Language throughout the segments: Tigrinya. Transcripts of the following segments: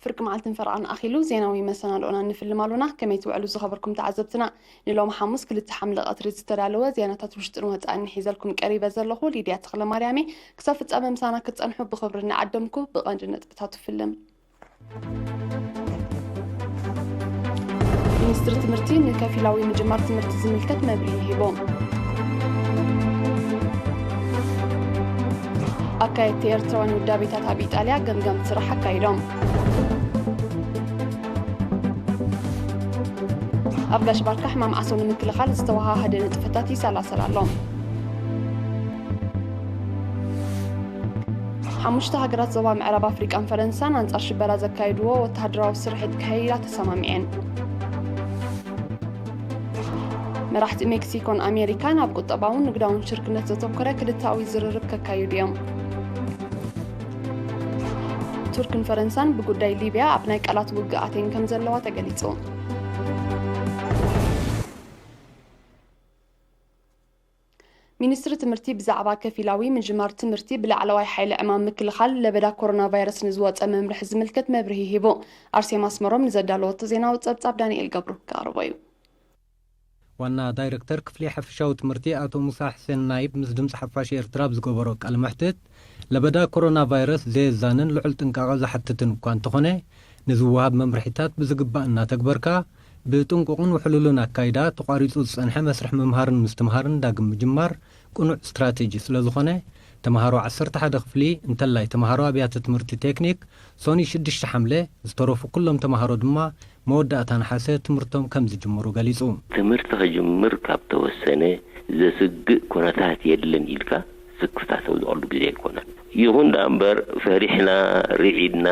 فرق معلتن فرعان أخيلو زيناوي مثلا لأنا نفيلم علونا كما يتوعلو زخبركم تعذبتنا نلوم حمص كل التحمل قطر زترالوا زيانات وشتروا أن حيزلكم قريبة زلخو ليديا تخلى مريامي كسافة أمام سانا كتصنحوا بخبرنا عدمكو بقنجنة بتاتو فيلم ሚኒስትር ትምህርቲ ንከፊላዊ ምጅማር ትምህርቲ ዝምልከት መብሪ ሂቦም ኣካየት ኤርትራውያን ውዳቤታት ኣብ ኢጣልያ ገምገም ስራሕ ኣካይዶም ኣብ ጋሽ ባርካ ሕማም ዓሶ ንምክልኻል ዝተወሃሃደ ንጥፈታት ይሰላሰል ኣሎ ሓሙሽተ ሃገራት ዞባ ምዕራብ ኣፍሪቃን ፈረንሳን ኣንጻር ሽበራ ዘካይድዎ ወተሃደራዊ ስርሒት ክሄዳ ተሰማሚዐን መራሕቲ ሜክሲኮን ኣሜሪካን ኣብ ቁጠባውን ንግዳውን ሽርክነት ዘተኮረ ክልታዊ ዝርርብ ከካይዱ እዮም ቱርክን ፈረንሳን ብጉዳይ ሊብያ ኣብ ናይ ቃላት ውግኣተን ከም ዘለዋ ተገሊጹ ሚኒስትሪ ትምህርቲ ብዛዕባ ከፊላዊ ምጅማር ትምህርቲ ብላዕለዋይ ሓይሊ ዕማም ምክልኻል ለበዳ ኮሮና ቫይረስ ንዝወፀ መምርሒ ዝምልከት መብርሂ ሂቡ ኣርሴማ ኣስመሮም ንዘዳለወቶ ዜናዊ ጸብጻብ ዳንኤል ገብሩ ካርቦ እዩ ዋና ዳይሬክተር ክፍሊ ሓፈሻዊ ትምህርቲ አቶ ሙሳ ሕሰን ናይብ ምስ ድምፂ ሓፋሽ ኤርትራ ዝገበሮ ቃለ መሕትት ለበዳ ኮሮና ቫይረስ ዘየዛንን ልዑል ጥንቃቐ ዝሓትትን እኳ እንተኾነ ንዝወሃብ መምርሒታት ብዝግባእ እናተግበርካ ብጥንቁቕን ውሕሉሉን ኣካይዳ ተቋሪፁ ዝጸንሐ መስርሕ ምምሃርን ምስትምሃርን ዳግም ምጅማር ቁኑዕ ስትራቴጂ ስለ ዝኾነ ተምሃሮ 11 ክፍሊ እንተላይ ተምሃሮ ኣብያተ ትምህርቲ ቴክኒክ ሶኒ 6 ሓምለ ዝተረፉ ኩሎም ተምሃሮ ድማ መወዳእታ ነሓሰ ትምህርቶም ከም ዝጅምሩ ገሊጹ ትምህርቲ ከጅምር ካብ ተወሰነ ዘስግእ ኩነታት የለን ኢልካ ስክታተው ዝቀሉ ግዜ ይኮናል ይኹን ዳምበር ፈሪሕና ርዒድና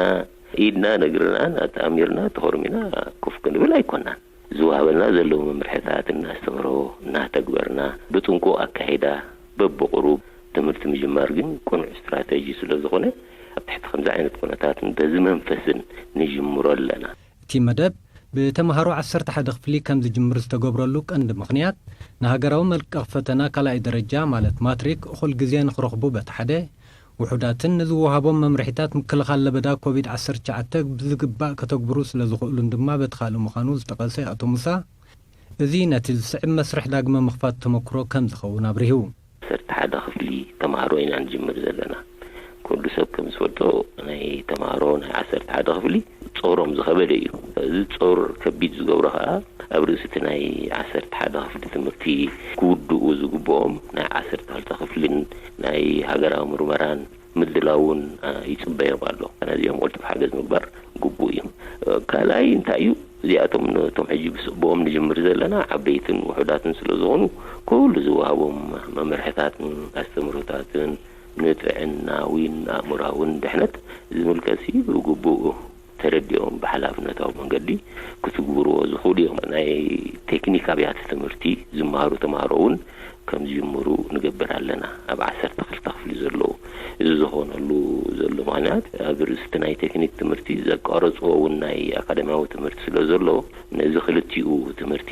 ኢድና ነግርና ኣታሚርና ተኸርሚና ኮፍ ክንብል ኣይኮናን ዝዋሃበና ዘለው መምርሒታት እናስተምሮ እናተግበርና ብጥንቁ ኣካይዳ በብቁሩብ ትምህርቲ ምጅማር ግን ቁኑዕ ስትራቴጂ ስለ ዝኾነ ኣብ ትሕቲ ከምዚ ዓይነት ኩነታት በዚ መንፈስን ንጅምሮ ኣለና እቲ መደብ ብተምሃሮ 11 ክፍሊ ከም ዝጅምር ዝተገብረሉ ቀንዲ ምኽንያት ንሃገራዊ መልቀቕ ፈተና ካልኣይ ደረጃ ማለት ማትሪክ እኹል ግዜ ንኽረኽቡ በተሓደ ውሑዳትን ንዝወሃቦም መምርሒታት ምክልኻል ለበዳ ኮቪድ-19 ብዝግባእ ከተግብሩ ስለ ዝኽእሉን ድማ በተኻልእ ምዃኑ ዝጠቐሰ ኣቶ ሙሳ እዚ ነቲ ዝስዕብ መስርሕ ዳግመ ምኽፋት ተመክሮ ከም ዝኸውን ኣብሪሁ 11 ክፍሊ ተምሃሮ ኢና ንጅምር ዘለና ኩሉ ሰብ ከም ዝፈልጦ ናይ ተምሃሮ ናይ 11 ክፍሊ ጾሮም ዝኸበደ እዩ እዚ ጾር ከቢድ ዝገብሮ ከዓ ኣብ ርእሲ ናይ 11 ክፍሊ ትምህርቲ ክውድኡ ዝግብኦም ናይ 12 ክፍሊን ናይ ሃገራዊ ምርመራን ምድላውን ይጽበዮም ኣሎ ነዚኦም ቁልጡፍ ሓገዝ ምግባር ግቡእ እዩ ካልኣይ እንታይ እዩ እዚኣቶም ነቶም ሕጂ ብስቦም ንጅምር ዘለና ዓበይትን ውሑዳትን ስለ ዝኾኑ ኩሉ ዝወሃቦም መምርሒታትን ኣስተምህሮታትን ንጥዕናዊን ኣእምሮአውን ድሕነት ዝምልከሲ ብግቡእ ተረዲኦም ብሓላፍነታዊ መንገዲ ክትግብርዎ ዝኽእሉ እዮም ናይ ቴክኒክ ኣብያተ ትምህርቲ ዝመሃሩ ተምሃሮውን ከም ዝጅምሩ ንገብር ኣለና ኣብ 12 ክፍሊ ዘለዎ እዚ ዝኾነሉ ዘሎ ምኽንያት ኣብ ርእስቲ ናይ ቴክኒክ ትምህርቲ ዘቋረፅዎ እውን ናይ ኣካደሚያዊ ትምህርቲ ስለ ዘሎ ነዚ ክልቲኡ ትምህርቲ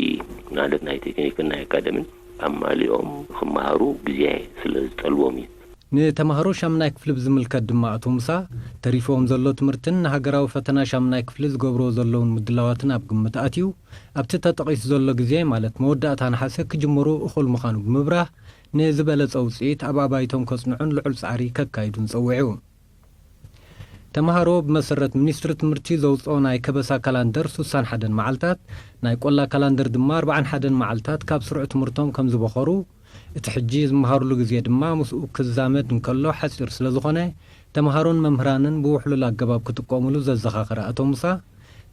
ማለት ናይ ቴክኒክን ናይ ኣካደሚን ኣማሊኦም ክመሃሩ ግዜ ስለ ዝጠልቦም እዩ ንተምሃሮ ሻምናይ ክፍሊ ብዝምልከት ድማ ኣቶ ሙሳ ተሪፎም ዘሎ ትምህርትን ንሃገራዊ ፈተና ሻምናይ ክፍሊ ዝገብሮ ዘለውን ምድላዋትን ኣብ ግምት ኣትዩ ኣብቲ ተጠቒሱ ዘሎ ግዜ ማለት መወዳእታ ነሓሰ ክጅምሩ እኹል ምዃኑ ብምብራህ ንዝበለፀ ውፅኢት ኣብ ኣባይቶም ከጽንዑን ልዑል ጻዕሪ ከካይዱን ጸዊዑ ተምሃሮ ብመሰረት ሚኒስትሪ ትምህርቲ ዘውፅኦ ናይ ከበሳ ካላንደር 61 መዓልታት ናይ ቆላ ካላንደር ድማ 41 መዓልታት ካብ ስሩዕ ትምህርቶም ከም ዝበኸሩ እቲ ሕጂ ዝመሃሩሉ ግዜ ድማ ምስኡ ክዛመድ እንከሎ ሓፂር ስለ ዝኾነ ተምሃሮን መምህራንን ብውሕሉል ኣገባብ ክጥቀሙሉ ዘዘኻኽረ ኣቶ ሙሳ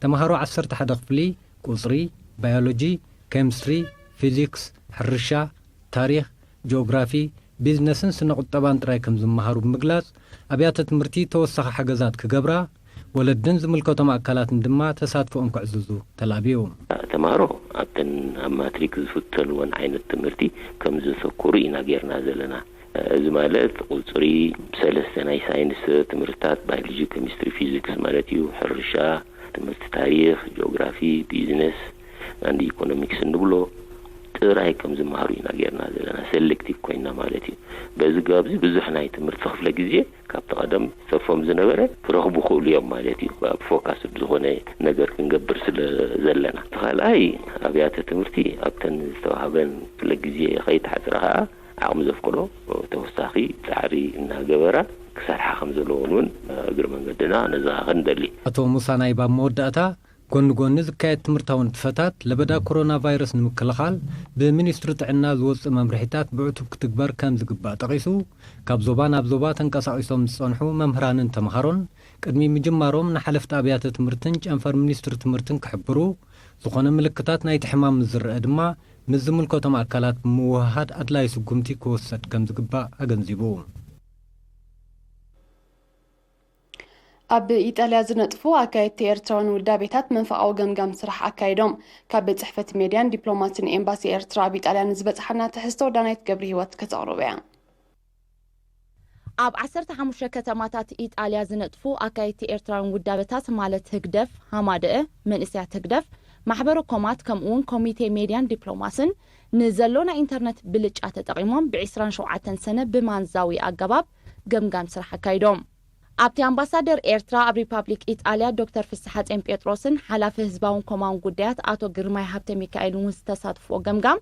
ተምሃሮ 11 ክፍሊ ቁፅሪ ባዮሎጂ ኬሚስትሪ ፊዚክስ ሕርሻ ታሪክ ጂኦግራፊ ቢዝነስን ስነ ቁጠባን ጥራይ ከም ዝመሃሩ ብምግላጽ ኣብያተ ትምህርቲ ተወሳኺ ሓገዛት ክገብራ ወለድን ዝምልከቶም ኣካላትን ድማ ተሳትፎኦም ክዕዝዙ ተላቢዩ ተምሃሮ ኣብተን ኣብ ማትሪክ ዝፍተንዎን ዓይነት ትምህርቲ ከም ዘተኮሩ ኢና ጌርና ዘለና እዚ ማለት ቁፅሪ ሰለስተ ናይ ሳይንስ ትምህርትታት ባዮሎጂ ኬሚስትሪ ፊዚክስ ማለት እዩ ሕርሻ ትምህርቲ ታሪክ ጂኦግራፊ ቢዝነስ አንድ ኢኮኖሚክስ ንብሎ ጥራይ ከም ዝማሩ ኢና ጌርና ዘለና ሴሌክቲቭ ኮይና ማለት እዩ በዚ ጋብዚ ብዙሕ ናይ ትምህርቲ ክፍለ ግዜ ካብ ተቀደም ሰፎም ዝነበረ ክረኽቡ ክእሉ እዮም ማለት እዩ ፎካስ ዝኾነ ነገር ክንገብር ስለ ዘለና ተኻልኣይ ኣብያተ ትምህርቲ ኣብተን ዝተዋሃበን ክፍለ ግዜ ከይተሓፅረኻ ዓቕሚ ዘፍቅሎ ተወሳኺ ፃዕሪ እናገበራ ክሰርሓ ከም ዘለዎን እግረ መንገድና ነዛ ክንደሊ አቶ ሙሳ ናይባ መወዳእታ ጎን ዝካየድ ትምህርታውን ትፈታት ለበዳ ኮሮና ቫይረስ ንምክልኻል ብሚኒስትሪ ጥዕና ዝወፅእ መምርሒታት ብዕቱብ ክትግበር ከም ዝግባእ ጠቂሱ ካብ ዞባ ናብ ዞባ ተንቀሳቂሶም ዝጸንሑ መምህራንን ተምሃሮን ቅድሚ ምጅማሮም ንሓለፍቲ ኣብያተ ትምህርትን ጨንፈር ሚኒስትሪ ትምህርትን ክሕብሩ ዝኾነ ምልክታት ናይቲ ሕማም ዝርአ ድማ ምስ ዝምልከቶም ኣካላት ብምውህሃድ ኣድላይ ስጉምቲ ክወሰድ ከም ዝግባእ ኣገንዚቡ ኣብ ኢጣልያ ዝነጥፉ ኣካየድቲ ኤርትራን ውዳቤታት መንፈቃዊ ገምጋም ስራሕ ኣካይዶም ካብ ጽሕፈት ሚድያን ዲፕሎማትን ኤምባሲ ኤርትራ ኣብ ኢጣልያ ንዝበጽሐና ትሕዝቶ ዳናይት ገብሪ ህይወት ከተቕርብ እያ ኣብ 15 ከተማታት ኢጣልያ ዝነጥፉ ኣካየድቲ ኤርትራን ውዳቤታት ማለት ህግደፍ ሃማደአ መንእስያት ህግደፍ ማሕበር ኮማት ከምኡውን ኮሚቴ ሚድያን ዲፕሎማስን ንዘሎና ኢንተርኔት ብልጫ ተጠቂሞም ብ27 ሰነ ብማንዛዊ ኣገባብ ገምጋም ስራሕ ኣካይዶም ኣብቲ ኣምባሳደር ኤርትራ ኣብ ሪፓብሊክ ኢጣልያ ዶክተር ፍስሐ ጸን ጴጥሮስን ሓላፊ ህዝባውን ኮማውን ጉዳያት አቶ ግርማይ ሃብተ ሚካኤል እውን ዝተሳትፍዎ ገምጋም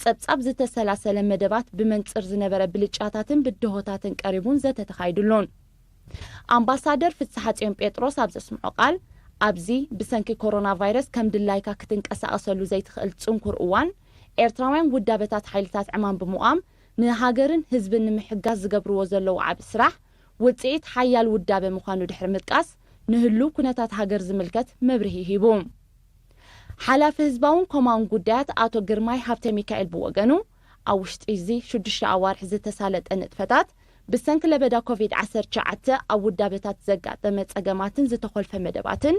ጸብጻብ ዝተሰላሰለ መደባት ብመንጽር ዝነበረ ብልጫታትን ብድሆታትን ቀሪቡን ዘተተኻይዱሉን ኣምባሳደር ፍስሐ ጸን ጴጥሮስ ኣብ ዘስምዖ ቃል ኣብዚ ብሰንኪ ኮሮና ቫይረስ ከም ድላይካ ክትንቀሳቀሰሉ ዘይትኽእል ጽንኩር እዋን ኤርትራውያን ውዳቤታት ሓይልታት ዕማን ብምቋም ንሃገርን ህዝብን ንምሕጋዝ ዝገብርዎ ዘለዉ ዓብ ስራሕ ውጽኢት ሓያል ውዳበ ምዃኑ ድሕሪ ምጥቃስ ንህሉ ኩነታት ሃገር ዝምልከት መብርሂ ሂቡ ሓላፊ ህዝባውን ኮማውን ጉዳያት አቶ ግርማይ ሃብተ ሚካኤል ብወገኑ ኣብ ውሽጢ እዚ 6 ኣዋርሒ ዝተሳለጠ ንጥፈታት ብሰንኪ ለበዳ ኮቪድ-19 ኣብ ውዳቤታት ዘጋጠመ ጸገማትን ዝተኸልፈ መደባትን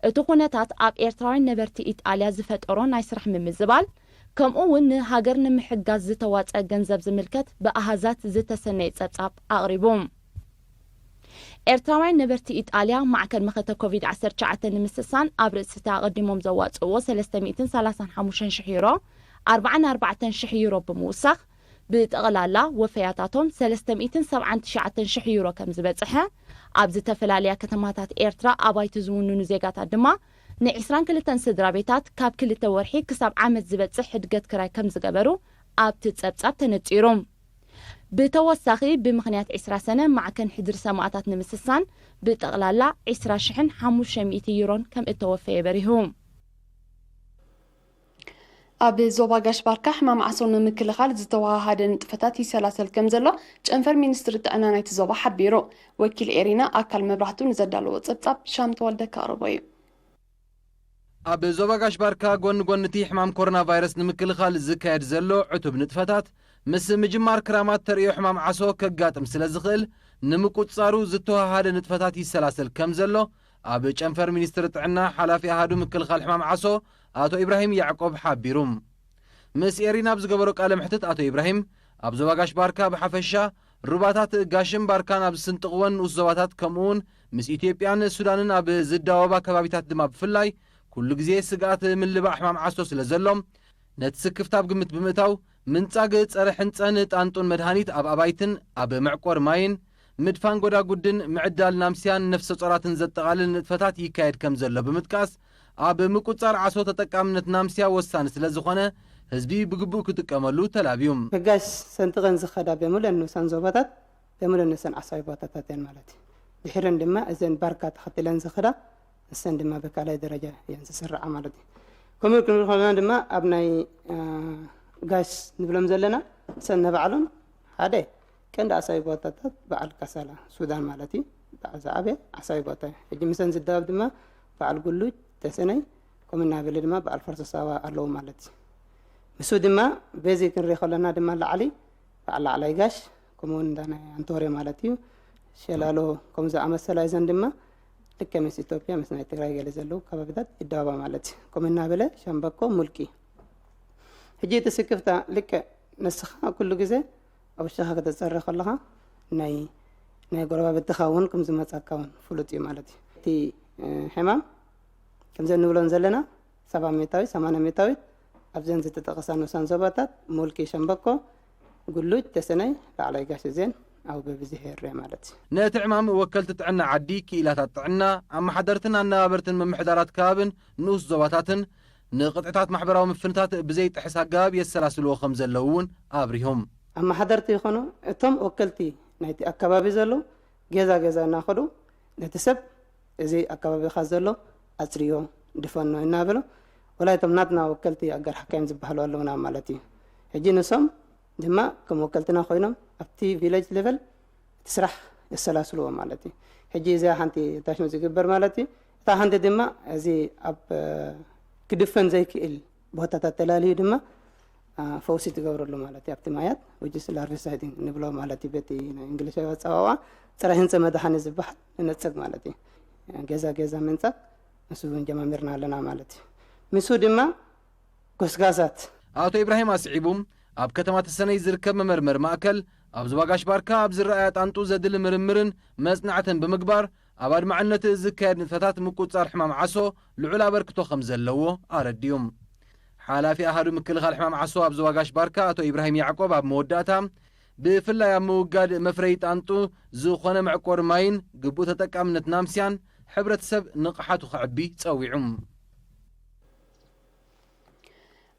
እቲ ኩነታት ኣብ ኤርትራውያን ነበርቲ ኢጣልያ ዝፈጠሮ ናይ ስራሕ ምምዝባል ከምኡውን ንሃገር ንምሕጋዝ ዝተዋፀ ገንዘብ ዝምልከት ብኣሃዛት ዝተሰነየ ጸብጻብ ኣቕሪቦም ኤርትራውያን ነበርቲ ኢጣልያ ማዕከል መኸተ ኮቪድ-19 ንምስሳን ኣብ ርእስታ ቀዲሞም ዘዋጽእዎ 335,000 ዩሮ 44,000 ዩሮ ብምውሳኽ ብጠቕላላ ወፈያታቶም 379,000 ዩሮ ከም ዝበጽሐ ኣብ ዝተፈላለያ ከተማታት ኤርትራ ኣባይቲ ዝውንኑ ዜጋታት ድማ ን22 ስድራ ቤታት ካብ 2 ወርሒ ክሳብ ዓመት ዝበጽሕ ሕድገት ክራይ ከም ዝገበሩ ኣብቲ ጸብጻብ ተነጺሮም ብተወሳኺ ብምኽንያት 20 ሰነ ማዕከን ሕድሪ ሰማዕታት ንምስሳን ብጠቕላላ 20,500 ዩሮን ከም እተወፈየ በሪሁ ኣብ ዞባ ጋሽ ባርካ ሕማም ዓሶ ንምክልኻል ዝተዋሃደ ንጥፈታት ይሰላሰል ከም ዘሎ ጨንፈር ሚኒስትሪ ጥዕና ናይቲ ዞባ ሓቢሩ ወኪል ኤሪና ኣካል መብራህቱ ንዘዳለዎ ጸብጻብ ሻምተ ወልደ ከቕርቦ እዩ ኣብ ዞባ ጋሽ ባርካ ጎንቲ ሕማም ኮሮና ቫይረስ ንምክልኻል ዝካየድ ዘሎ ዕቱብ ንጥፈታት ምስ ምጅማር ክራማት ተርእዮ ሕማም ዓሶ ከጋጥም ስለ ዝኽእል ንምቁጻሩ ዝተዋሃደ ንጥፈታት ይሰላሰል ከም ዘሎ ኣብ ጨንፈር ሚኒስትሪ ጥዕና ሓላፊ ኣሃዱ ምክልኻል ሕማም ዓሶ አቶ ኢብራሂም ያዕቆብ ሓቢሩም ምስ ኤሪና ብዝገበሮ ቃለ ምሕትት አቶ ኢብራሂም ኣብ ዞባ ጋሽ ባርካ ብሓፈሻ ሩባታት ጋሽም ባርካን ኣብ ስንጥቕወን ንኡስ ዞባታት ከምኡውን ምስ ኢትዮጵያን ሱዳንን ኣብ ዝዳወባ ከባቢታት ድማ ብፍላይ ኩሉ ግዜ ስጋኣት ምልባዕ ሕማም ዓሶ ስለ ዘሎም ነቲ ስክፍታ ኣብ ግምት ብምእታው ምንጻግ ጸረ ሕንጸን ጣንጡን መድሃኒት ኣብ ኣባይትን ኣብ መዕቆር ማይን ምድፋን ጎዳጉድን ምዕዳል ናምስያን ነፍሰ ጾራትን ዘጠቓልል ንጥፈታት ይካየድ ከም ዘሎ ብምጥቃስ ኣብ ምቁጻር ዓሶ ተጠቃምነት ናምስያ ወሳኒ ስለ ዝኾነ ህዝቢ ብግቡእ ክጥቀመሉ ተላብዮም ሕጋሽ ሰንጥቐን ዝኸዳ በሙለን ንሳን ዞባታት በሙለን ንሰን ዓሳዊ ቦታታት እየን ማለት እዩ ድሕረን ድማ እዘን ባርካ ተኸትለን ዝኸዳ እሰን ድማ በካላይ ደረጃ እየን ዝስርዓ ማለት እዩ ከምኡ ክንብል ከለና ድማ ኣብ ናይ ጋሽ ንብሎም ዘለና እሰን ነባዕሎም ሓደ ቀንዲ ዓሳዊ ቦታታት በዓል ካሳላ ሱዳን ማለት እዩ ብዛዕበ ዓሳዊ ቦታ ሕጂ ምሰን ዝዳወብ ድማ በዓል ጉሉጅ ተሰነይ ከምና በለ ድማ በዓል ፈርሰሳዋ ኣለዉ ማለት እዩ ምሱ ድማ በዚ ክንሪኢ ከለና ድማ ላዕሊ በዓል ላዕላይ ጋሽ ከምኡውን እንዳና አንቶርያ ማለት እዩ ሸላሎ ከምዚ ኣመሰላ ይዘን ድማ ልከ ምስ ኢትዮጵያ ምስ ናይ ትግራይ ገለ ዘለዉ ከባቢታት ይዳወባ ማለት እዩ ከምና በለ ሻምበቆ ሙልቂ ሕጂ ተስክፍታ ልከ ነስኻ ኩሉ ግዜ ኣብ ውሽጢኻ ከተፀርሕ ከለኻ ናይ ጎረባብትኻ እውን ከምዚ መፃካ እውን ፍሉጥ እዩ ማለት እዩ እቲ ሕማም ከምዚ እንብሎን ዘለና 70 ሜታዊት 80 ሜታዊት أبزن زتتقصان وسان زبطات مولكي شنبكو قلوج تسني على قاش زين أو ببزهير مالتي نتعمام وكلت تعنا عدي كيلاتات تعنا أما حضرتنا أن نابرتن من محضرات كابن نوس زبطاتن نقطعات محبراو مفنتات بزيت حساقاب يسلاسلو خمز اللون أبريهم أما حضرتي خنو تم وكلتي نايتي أكبابي زلو جزا ناخدو نتسب زي أكبابي خازلو أسريو دفنو النابلو ولا يتمناتنا وكلتي أجر حكايم زبحلو اللونا مالتي هجي نسم دما كم وكلتنا خوينم أبتي فيلج ليفل تسرح السلاسلو مالتي هجي زي حنتي تاشمو زيكبر مالتي تا حنتي دما زي أب كدفن زي كيل بوتاتا تلالي دما فوسي تقبر له مالتي أبتمايات وجس الارفسايدين نبلو مالتي بيتي إنجليزي واتساوا ترى هنسا مدحاني زبح نتسق مالتي جزا منسق مسودون جماميرنا لنا مالتي مسود ما كسغازات آتو إبراهيم أسعيبوم أب كتمات السنة يزركب ممرمر مأكل أب زواجاش باركا أب زرقات أنتو زدل مرمرن مزنعة بمقبار أبار معنة الزكاة نفتات مكوت صار حمام عسو لعلا بركتو خمزلوه أرديوم حالا في أهدو مكل خال حمام عسو أب زواجاش باركا أتو إبراهيم يعقوب أب موداتا بفلا يا موقاد مفريت أنتو زوخونا معكور ماين قبوتتك أمنت نامسيان حبرة سب نقحاتو خعبي تسويعم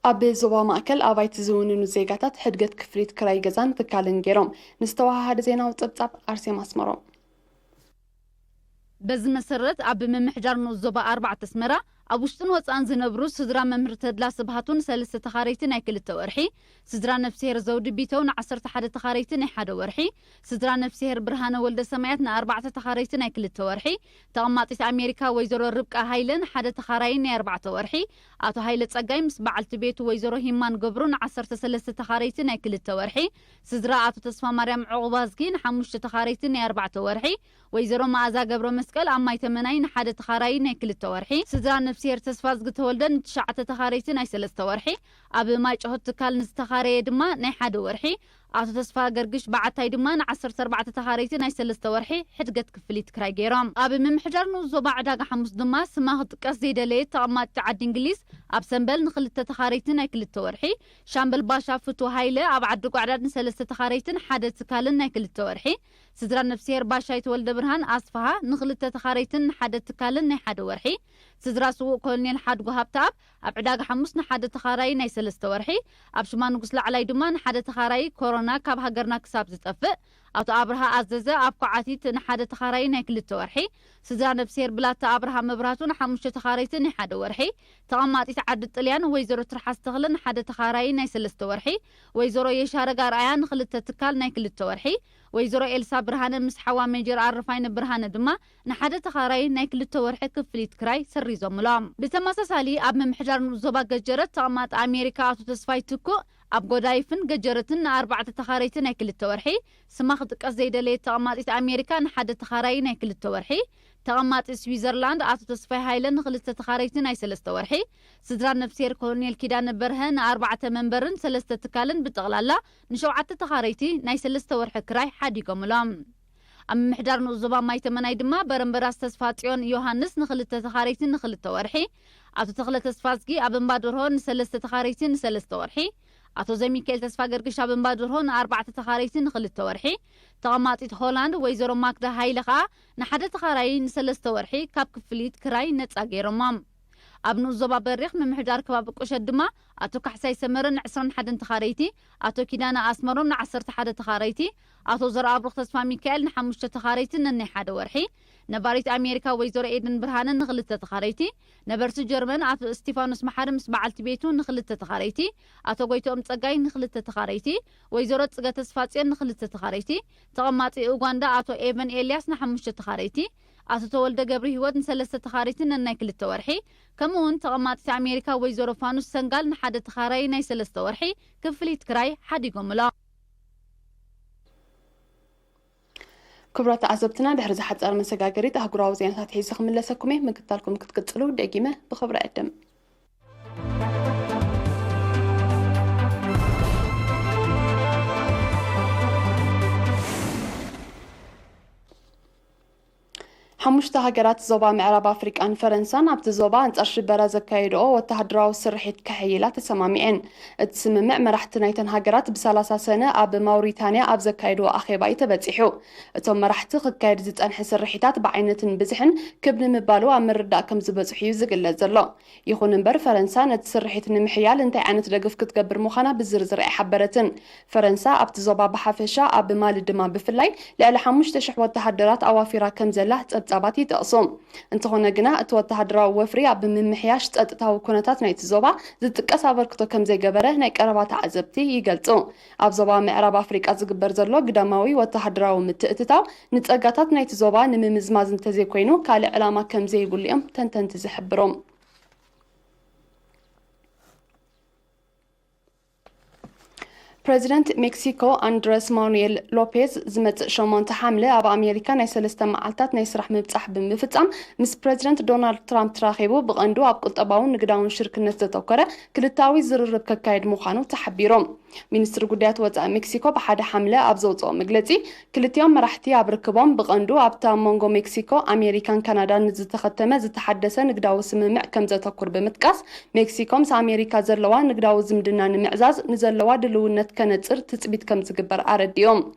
ኣብ ዞባ ማእከል ኣባይቲ ዝውንኑ ዜጋታት ሕድገት ክፍሊት ክራይ ገዛን ትካልን ገይሮም ንዝተዋሃደ ዜናዊ ፀብፃብ ኣርሴማ ኣስመሮም በዚ መሰረት ኣብ ምምሕዳር ንኡስ ዞባ 4 ኣስመራ ኣብ ውሽጥን ወፃን ዝነብሩ ስድራ መምህር ተድላ ስብሃቱን 3 ተኻረይቲ ናይ 2 ወርሒ ስድራ ነፍሲሄር ዘውዲ ቢተው ን11 ተኻረይቲ ናይ 1 ወርሒ ስድራ ነፍሲሄር ብርሃነ ወልደ ሰማያት ን4 ተኻረይቲ ናይ 2 ወርሒ ተቐማጢት ኣሜሪካ ወይዘሮ ርብቃ ሃይለን 1 ተኻራይ ናይ 4 ወርሒ ኣቶ ሃይለ ጸጋይ ምስ በዓልቲ ቤቱ ወይዘሮ ሂማን ገብሩ ን13 ተኻረይቲ ናይ 2 ወርሒ ስድራ ኣቶ ተስፋ ማርያም ዕቑባዝጊ ን5 ተኻረይቲ ናይ 4 ወርሒ ወይዘሮ ማኣዛ ገብረ መስቀል ኣብ ማይ ተመናይ ን1 ተኻራይ ናይ 2 ወርሒ ስድራ ነፍሲሄር ተስፋ ዝግተወልደን 9 ተኻረይቲ ናይ 3 ወርሒ ኣብ ማይ ጮሆት ትካል ንዝተኻረየ ድማ ናይ 1 ወርሒ ኣቶ ተስፋ ገርግሽ በዓታይ ድማ ን14 ተኻረይቲ ናይ 3 ወርሒ ሕድገት ክፍሊት ክራይ ገይሮም ኣብ ምምሕዳር ንኡስ ዞባ ዕዳጋ ሓሙስ ድማ ስማ ክጥቀስ ዘይደለየ ተቐማጢ ዓዲ እንግሊዝ ኣብ ሰንበል ን2 ተኻረይቲ ናይ 2 ወርሒ ሻምበል ባሻ ፍቱ ሃይለ ኣብ ዓዲ ጓዕዳድ ን3 ተኻረይትን 1 ትካልን ናይ 2 ወርሒ ስድራ ነፍሲሄር ባሻይ ተወልደ ብርሃን ኣስፋሃ ን2 ተኻረይትን 1 ትካልን ናይ 1 ወርሒ ስድራ ስውእ ኮሎኔል ሓድጉ ሃብታብ ኣብ ዕዳጋ ሓሙስ ን1 ተኻራይ ናይ 3 ወርሒ ኣብ ሽማ ንጉስ ላዕላይ ድማ ን1 ተኻራይ ኮሮና ካብ ሃገርና ክሳብ ዝጠፍእ ኣቶ ኣብርሃ ኣዘዘ ኣብ ኳዓቲት ን1 ተኻራይ ናይ 2 ወርሒ ስድራ ነፍሲሄር ብላታ ኣብርሃ መብራቱ ን5 ተኻረይቲ ናይ 1 ወርሒ ተቐማጢት ዓዲ ጥልያን ወይዘሮ ትርሓስ ተኽልን 1 ተኻራይ ናይ 3 ወርሒ ወይዘሮ የሻረጋ ርኣያ ን2 ትካል ናይ 2 ወርሒ ወይዘሮ ኤልሳ ብርሃነ ምስ ሓዋ ሜጀር ኣርፋይነ ብርሃነ ድማ ን1 ተኻራይ ናይ 2 ወርሒ ክፍሊት ክራይ ሰሪዞምሎም ብተመሳሳሊ ኣብ ምምሕዳር ንኡስ ዞባ ገጀረት ተቐማጢ ኣሜሪካ ኣቶ ተስፋይ ትኩ ኣብ ጎዳይፍን ገጀረትን ን4 ተኻረይቲ ናይ 2 ወርሒ ስማ ክጥቀስ ዘይደለየ ተቐማጢት ኣሜሪካ ን1 ተኻራይ ናይ 2 ወርሒ ተቐማጢ ስዊዘርላንድ ኣቶ ተስፋይ ሃይለን ን2 ተኻረይቲ ናይ 3 ወርሒ ስድራ ነፍሲሄር ኮሎኔል ኪዳነ በርሀ ን4 መንበርን 3 ትካልን ብጠቕላላ ን7 ተኻረይቲ ናይ 3 ወርሒ ክራይ ሓዲጎምሎም ኣብ ምምሕዳር ንኡስ ዞባ ማይ ተመናይ ድማ በረንበራስ ተስፋ ጽዮን ዮሃንስ ን2 ተኻረይቲ ን2 ወርሒ ኣቶ ተኽለ ተስፋ ዝጊ ኣብ እምባ ደርሆ ን3 ተኻረይቲ ን3 ወርሒ ኣቶ ዘሚካኤል ተስፋ ገርግሽ ኣብ እምባ ደርሆ ን4 ተኻረይቲ ን2 ወርሒ ተቐማጢት ሆላንድ ወይዘሮ ማክዳ ሃይለ ከዓ ን1 ተኻራይ ን3 ወርሒ ካብ ክፍሊት ክራይ ነጻ ገይሮሞም ኣብ ንኡስ ዞባ በሪኽ ምምሕዳር ከባቢ ቁሸት ድማ ኣቶ ካሕሳይ ሰመረ ን21 ተኻረይቲ ኣቶ ኪዳና ኣስመሮም ን11 ተኻረይቲ ኣቶ ዘርአብሩኽ ተስፋ ሚካኤል ን5 ተኻረይቲ ነናይ 1 ወርሒ ነባሪት ኣሜሪካ ወይዘሮ ኤድን ብርሃነ ን2 ተኻረይቲ ነበርቲ ጀርመን ኣቶ እስጢፋኖስ መሓሪ ምስ በዓልቲ ቤቱ ን2 ተኻረይቲ ኣቶ ጎይቶኦም ጸጋይ ን2 ተኻረይቲ ወይዘሮ ጽገ ተስፋጽዮን ን2 ተኻረይቲ ተቐማጢ ኡጋንዳ ኣቶ ኤቨን ኤልያስ ን5 ተኻረይቲ ኣቶ ተወልደ ገብሪ ህይወት ን3 ተኻረይቲ ነናይ 2 ወርሒ ከምኡውን ተቐማጢት ኣሜሪካ ወይዘሮ ፋኑስ ሰንጋል ን1 ተኻራይ ናይ 3 ወርሒ ክፍሊት ክራይ ሓዲጎምሎም ክብራት ተዓዘብትና ድሕሪ ዝሓፀረ መሰጋገሪት ኣህጉራዊ ዜናታት ሒዘ ክምለሰኩም እየ ምግታልኩም ክትቅፅሉ ደጊመ ብኽብሪ ዕድም حمشت هاجرات زوبا معرب أفريقيا فرنسا عبد زوبا أنت أشبرا زكايدو وتهدراو سرحيت كحيلة تسمامين تسمم مرحت نايتن هاجرات بسلاسة سنة أب موريتانيا أب زكايدو أخيبا يتبتحو ثم مرحت خكايد زت أنحس الرحيتات بعينة بزحن كبن مبالو أمر داكم زبزحيو زقل زلا يخون نبر فرنسا نتسرحيت نمحيال انت عنت رقف كتقبر مخانا بزرزر حبرتن فرنسا أب زوبا بحفشة أب مال الدماء بفلاي لألا حمشت شحوة تهدرات أوافيرا كم زله تبتاباتي تقصم انت هنا جنا توتهدرا وفري أب من محياش تأتتاو كونتات نايت زوبا زدك أصابركتو كم زي جبره نايك أربعة عزبتي يقلتو أب زوبا معرب أفريقيا زقبر زرلو قداماوي وتهدرا ومتأتتاو نتأجاتات نايت زوبا نممزماز انتزي كوينو كالي علامة كم زي يقول لهم تنتزي حبرهم بريزيدنت مكسيكو أندريس مانويل لوبيز زمت شمونت حملة أبا أمريكا ناي سلسة معلتات ناي سرح مبتح بمفتام مس بريزيدنت دونالد ترامب تراخيبو بغندو أبقل طباون نقداون شركة نسدة توكرة كلتاوي زرر كايد مخانو تحبيرهم مينستر قدات وزا مكسيكو بحد حملة أبزوزو مقلتي كلتيوم مرحتي أبركبهم بغندو أبتا مونغو مكسيكو أمريكان كندا نزتختمة زتحدثة نقداو سممع كم زتوكر بمتكاس مكسيكو مس أمريكا زرلوا نقداو زمدنا نمعزاز نزلوا دلونت كنتصر تثبيت كم زقبر أرديوم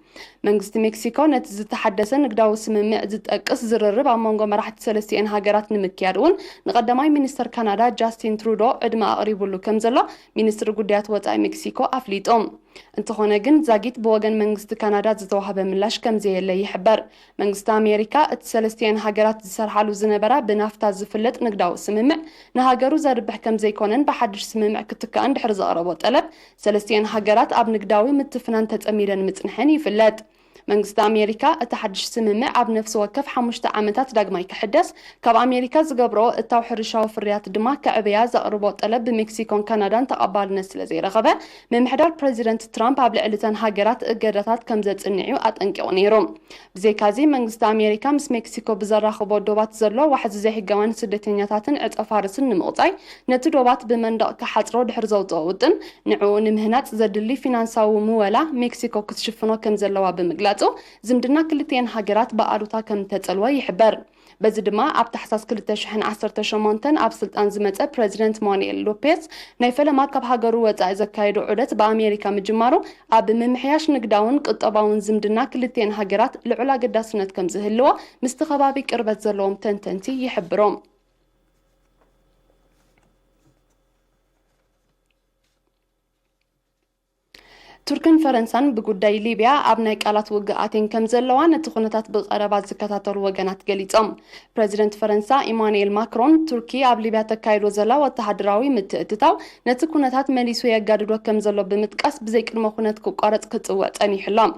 منغست مكسيكو نت زتحدث نقداو سممع زتأقص زررب أمونغو مرحت سلسيين هاجرات نمكيارون نقدماي مينستر كندا جاستين ترودو عدما قريبولو كم زلو مينستر قديات وطاي مكسيكو أفليتهم انت هنا جن زاجيت بوغن منغست كندا زتوها بملاش كم زي اللي يحبر منغست أمريكا اتسلسيين هاجرات زسرحالو زنبرا بنافتا زفلت نقداو سممع نهاجرو زربح كم زي كونن بحدش سممع كتكا عند حرز أقربو طلب سلسيين هاجرات أب نقداوي متفنان تتأميرا متنحني فلات منغست أمريكا اتحدش سممع أب نفس وكف حمشت عامتات داقماي كحدث كاب أمريكا زقبرو اتاو حرشاو فريات دما كعبيا زقربو طلب بمكسيكون كندا تقبال نسل زي رغبة من محدار بريزيدنت ترامب قبل علتان هاجرات اقردات كم زت انعيو اتنكيو نيروم بزي كازي منغست أمريكا مس مكسيكو بزراخبو دوبات زرلو واحد زي حقوان سدتينياتاتن عط أفارسن نموطاي نتو دوبات بمندق كحاطرو دحر زوطو ودن نعو نمهنات زدلي فينانساو مولا مكسيكو كتشفنو كم زلوا بمقلاتو زمدنا كلتين هاجرات بقالوتا كم تتلوا يحبر بزدما أب تحساس كل تشحن 18 أب سلطان زمت بريزيدنت مانويل لوبيز نايفلا ما كب هاجرو وتا إذا كايدو عدت بأمريكا مجمارو أب ممحياش نقداون قطباون زمدنا كلتين هاجرات لعلا قداسنت كم زهلوا مستخبابي قربت زلوم تنتنتي يحبروم تركن فرنسان بقداي ليبيا أبناء قالات وقعاتين كم زلوان نتخونتات بقربات زكاتاتور وقنات قليتهم بريزيدنت فرنسا إيمانويل ماكرون تركي أب ليبيا تكايرو زلا وتحدراوي متأتتاو نتخونتات مليسو يقادروا كم زلو بمتقاس بزيك المخونات كوكارت كتوات أني حلام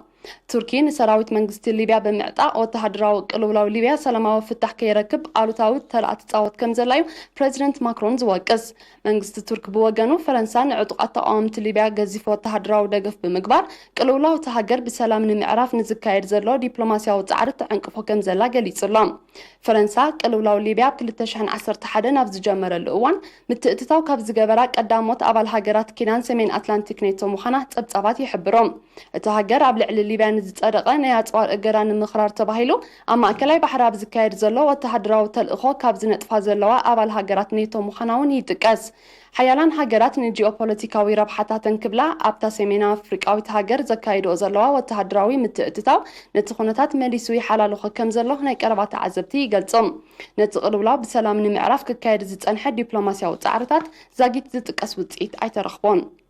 تركي نسراويت منغست ليبيا بمعطاء وتحدراو قلولاو ليبيا سلاماو فتح كيركب قالوتاو تلعت تصاوت كم زلايو بريزيدنت ماكرون زواقس منغست ترك بوغانو فرنسان عطقات تقامت ليبيا غزيفو تحدراو دقف بمقبار قلولاو تهاجر بسلام نمعراف نزكايد زلو دبلوماسياو تعرض عنقفو كم زلا قليصلام فرنسا قلولاو ليبيا بكلتشحن 11 نابز جمر الأوان متأتتاو كاب زقبرا قداموت أبال هاجرات كينان سمين أتلانتيك نيتو مخانة تبتابات يحبروم اتهاجر عبل ليبيا نزتصدقه نيا صوار اجران مخرار تباهيلو اما اكلاي بحراب زكايد زلو وتحدراو تلخو كاب زنطفا زلوا ابال هاجرات نيتو مخناون يتقاس حيالان هاجرات نجيوبوليتيكاوي ربحاتاتن كبلا ابتا سيمينا افريقاويت هاجر زكايدو زلوا وتحدراوي متأتتاو نتخونتات مليسوي حلالو كم زلو هناي قربات عزبتي يقلصم نتقلولا بسلام نمعراف كايد زتصنح دبلوماسياو تعرتات زاغيت زتقاس وصيت ايترخبون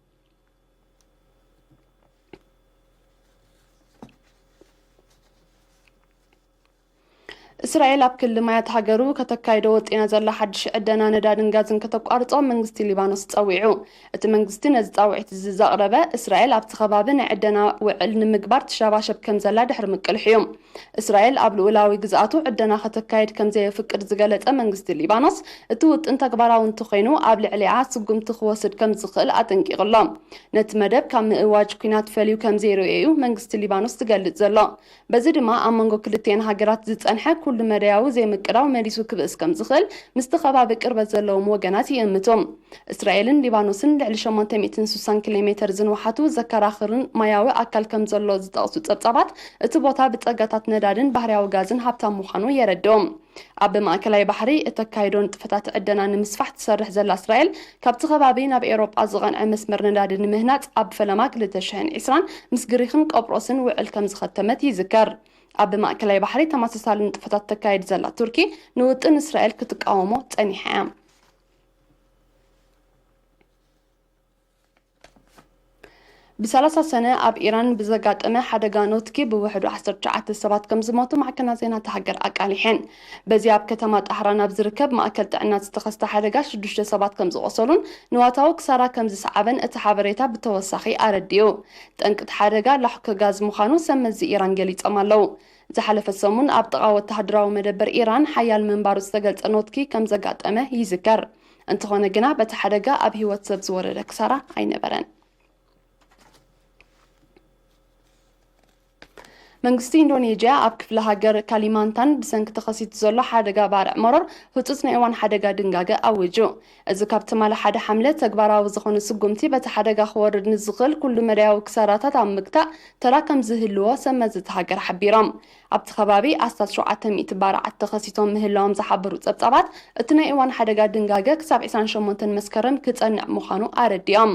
إسرائيل أبكل ما يتهاجروا كتكايدو إن زل حدش عدنا ندادن غازن كتقارطو منغستي ليبانوس تصويعو منغستي نزطاوعت الزقربة إسرائيل أبتخبابن عدنا وعلن مقبار تشاباشب كم زلا دحر مقلحيوم إسرائيل قبل ولاوي جزاتو عدنا كتكايد كم زي فكر زقلت منغستي ليبانوس توت انت كبراون تخينو قبل عليها سقم تخوسد كم زخل أتنكي غلام نتمدب كم إواج كينات فاليو كم زي رؤيو منغستي ليبانوس تقلت زلا بزيد ما أمانغو كلتين هاجرات زت أنحك ኩሉ መዳያዊ ዘይምቅራው መሪሱ ክብእስ ከም ዝኽእል ምስቲ ከባቢ ቅርበት ዘለዎም ወገናት ይእምቶም እስራኤልን ሊባኖስን ልዕሊ 860 ኪሎ ሜትር ዝንውሓቱ ዘከራኽርን ማያዊ ኣካል ከም ዘሎ ዝጠቕሱ ጸብጻባት እቲ ቦታ ብጸጋታት ነዳድን ባህርያዊ ጋዝን ሃብታም ምዃኑ የረድኦም ኣብ ማእከላይ ባሕሪ እተካይዶ ንጥፈታት ዕደና ንምስፋሕ ትሰርሕ ዘላ እስራኤል ካብቲ ከባቢ ናብ ኤውሮጳ ዝቐንዐ መስመር ነዳዲ ንምህናጽ ኣብ ፈለማ 2020 ምስ ግሪክን ቆጵሮስን ውዕል ከም ዝኸተመት ይዝከር ኣብ ማእከላይ ባሕሪ ተመሳሳሊ ንጥፈታት ተካይድ ዘላ ቱርኪ ንውጥን እስራኤል ክትቃወሞ ጸኒሓ እያ ب30 سنة أب إيران بزقات حدقا نوتكي بوحدو 19 سبات كم زموتو معكنا زينا تحقر أقاليحين بزي أب كتمات أحرانا بزركب ما أكل تعنات استخست حدقا شدوش سبات كم زوصلون نواتاو كسارا كم زسعبن اتحابريتا بتوساخي أرديو تنكت حدقا لحك غاز مخانو سمزي إيران قليت أمالو زحلف السمون أب تقاوة تحدراو مدبر إيران حيال منبارو استقلت نوتكي كم زقات يذكر انتخونا قنا بتحدقا أب هيوات سبزور كسارا أي نبرن መንግስቲ ኢንዶኔዥያ ኣብ ክፍለ ሃገር ካሊማንታን ብሰንኪ ተኸሲቱ ዘሎ ሓደጋ ባርዕ መሮር ህፁፅ ናይ እዋን ሓደጋ ድንጋገ ኣውጁ እዚ ካብቲ ማለ ሓደ ሓምለ ተግባራዊ ዝኾነ ስጉምቲ በቲ ሓደጋ ክወርድ ንዝኽእል ኩሉ መዳያዊ ክሳራታት ኣብ ምግታእ ተራ ከም ዝህልዎ ሰመዝ እቲ ሃገር ሓቢሮም ኣብቲ ከባቢ ኣስታት 700 ባርዓት ተኸሲቶም ምህላዎም ዝሓበሩ ጸብጻባት እቲ ናይ እዋን ሓደጋ ድንጋገ ክሳብ 28 መስከረም ክጸንዕ ምዃኑ ኣረዲኦም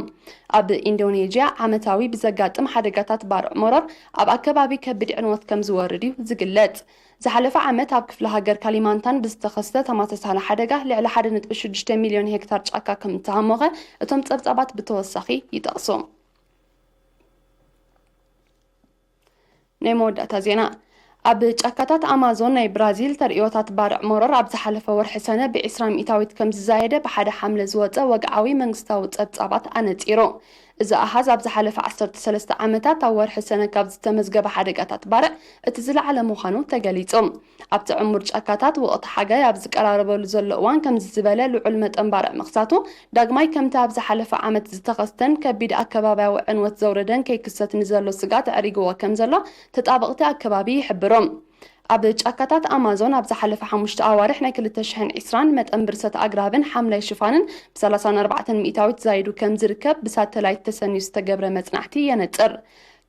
ኣብ ኢንዶኔዥያ ዓመታዊ ብዘጋጥም ሓደጋታት ባርዕ መሮር ኣብ ኣከባቢ ከቢድ ዕንወት ከም ዝወርድ እዩ ዝግለጽ ዝሓለፈ ዓመት ኣብ ክፍለ ሃገር ካሊማንታን ብዝተኸስተ ተመሳሳሊ ሓደጋ ልዕሊ 1.6 ሚልዮን ሄክታር ጫካ ከም ዝተሃመኸ እቶም ጸብጻባት ብተወሳኺ ይጠቕሱ ናይ መወዳእታ ዜና ኣብ ጫካታት ኣማዞን ናይ ብራዚል ተርእዮታት ባርዕ መሮር ኣብ ዝሓለፈ ወርሒ ሰነ ብ20 ሚእታዊት ከም ዝዛየደ ብሓደ ሓምለ ዝወፀ ወግዓዊ መንግስታዊ ጸብጻባት ኣነፂሩ እዚ ኣሃዝ ኣብ ዝሓለፈ 13 ዓመታት ኣብ ወርሒ ሰነ ካብ ዝተመዝገበ ሓደጋታት ባርዕ እቲ ዝለዓለ ምዃኑ ተገሊጹ ኣብቲ ዕሙር ጫካታት ወቕቲ ሓጋይ ኣብ ዝቀራረበሉ ዘሎ እዋን ከም ዝበለ ልዑል መጠን ባርዕ ምኽሳቱ ዳግማይ ከምቲ ኣብ ዝሓለፈ ዓመት ዝተኸስተን ከቢድ ኣከባብያዊ ዕንወት ዘውረደን ከይክሰት ንዘሎ ስጋት ኣዕሪግዎ ከም ዘሎ ተጣበቕቲ ኣከባቢ ይሕብሮም ኣብ ጫካታት ኣማዞን ኣብ ዝሓለፈ 5 ኣዋርሕ ናይ 2020 መጠን ብርሰት ኣግራብን ሓምላይ ሽፋንን ብ34 ሚእታዊት ዛይዱ ከም ዝርከብ ብሳተላይት ተሰንዩ ዝተገብረ መጽናዕቲ የነጽር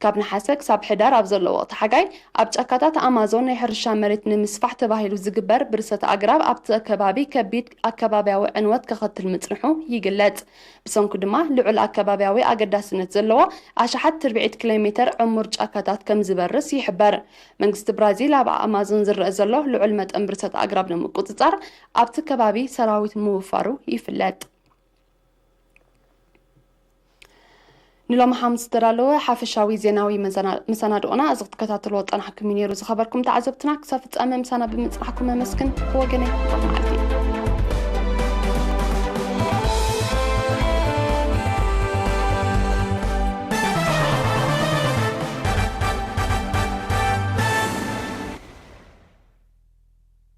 ካብ ነሓሰ ክሳብ ሕዳር ኣብ ዘሎ ወቕቲ ሓጋይ ኣብ ጫካታት ኣማዞን ናይ ሕርሻ መሬት ንምስፋሕ ተባሂሉ ዝግበር ብርሰት ኣግራብ ኣብቲ ከባቢ ከቢድ ኣከባብያዊ ዕንወት ከኸትል ምጽንሑ ይግለጽ ብሰንኩ ድማ ልዑል ኣከባብያዊ ኣገዳስነት ዘለዎ ኣሽሓት ትርቢዒት ኪሎ ሜትር ዕሙር ጫካታት ከም ዝበርስ ይሕበር መንግስቲ ብራዚል ኣብ ኣማዞን ዝረአ ዘሎ ልዑል መጠን ብርሰት ኣግራብ ንምቁፅጻር ኣብቲ ከባቢ ሰራዊት ምውፋሩ ይፍለጥ نلوم حمص ترالو حافشاوي زيناوي مساندونا از تكتاتلو طنحكم نيرو زخبركم تعذبتنا كسافت امام سنه بمصحكم مسكن هو جني